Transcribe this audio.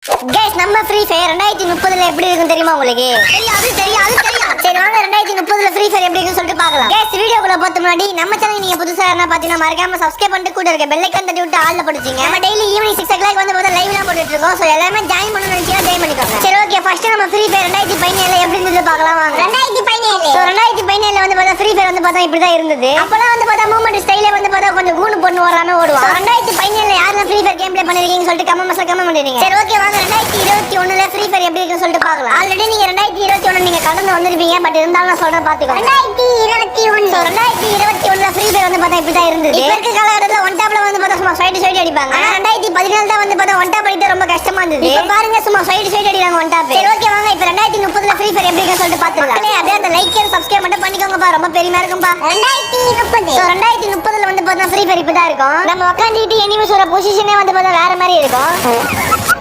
Guys நம்ம free fire 2030ல எப்படி இருக்கும் தெரியுமா உங்களுக்கு? தெரியாது. சரி வாங்க 2030ல ஃப்ரீ ஃபயர் எப்படி இருக்குன்னு சொல்லிட்டு பார்க்கலாம். गाइस வீடியோக்குள்ள போறதுக்கு முன்னாடி நம்ம சேனல் நீங்க புதுசா இருந்தா பாத்தீங்கன்னா மறக்காம சப்ஸ்கிரைப் பண்ணிட்டு கூட இருக்க பெல் ஐகான் தட்டி விட்டு ஆல்ல போடுங்க. நம்ம டெய்லி ஈவினிங் 6 o'clock வந்து லைவ்லாம் போட்டுட்டு இருக்கோம். சோ எல்லாரும் ஜாயின் பண்ணனும்னு நினைச்சீங்கன்னா ஜாயின் பண்ணிக்கோங்க. சரி ஓகே ஃபர்ஸ்ட் நம்ம ஃப்ரீ ஃபயர் 2017ல எப்படி இருந்துது பார்க்கலாம் வாங்க. 2017 சோ 2017ல வந்து பார்த்தா ஃப்ரீ ஃபயர் வந்து பார்த்தா இப்படி தான் இருந்தது. அப்பலாம் வந்து பார்த்தா மூவ்மெண்ட் ஸ்டைலே வந்து பார்த்தா கொஞ்சம் கூணு பொண்ணு ஓடாம ஓடுவா. 2017ல யாரெல்லாம் ஃப்ரீ ஃபயர் கேம் ப்ளே பண்ணிருக்கீங்கன்னு சொல்லிட்டு கமெண்ட் பண்ணுங்க. சரி ஓகே வாங்க 2021ல ஃப்ரீ ஃபயர் எப்படி இருக்குன்னு சொல்லிட்டு பார்க்கலாம். ஆல்ரெடி நீங்க 2021 நீங்க கடந்து வந்திருப்பீங்க. பட் இருந்தாலும் நான் சொல்றேன் பாத்துக்கோங்க. 2021 சோ 2021ல ஃப்ரீ ஃபயர் வந்து பார்த்தா இப்படி தான் இருந்தது. இப்ப இருக்க காலகட்டத்துல ஒன் டாப்ல வந்து பார்த்தா சும்மா சைடு அடிப்பாங்க. ஆனா 2014 தான் வந்து பார்த்தா ஒன் டாப் அடிக்கிறது ரொம்ப கஷ்டமா இருந்தது. இப்ப பாருங்க சும்மா சைடு அடிறாங்க ஒன் டாப். சரி ஓகே வாங்க இப்ப 2030ல ஃப்ரீ ஃபயர் எப்படி இருக்குன்னு சொல்லிட்டு பாத்துக்கலாம். அப்படியே அந்த லைக் அண்ட் சப்ஸ்கிரைப் மட்டும் பண்ணிக்கோங்கப்பா. ரொம்ப பெருமையா இருக்கும்பா. 2030 சோ 2030ல வந்து பார்த்தா ஃப்ரீ ஃபயர் இப்படி தான் இருக்கும். நம்ம உட்கார்ந்துட்டு எனிமீஸ் வர பொசிஷனே வந்து பார்த்தா வேற மாதிரி இருக்கும்.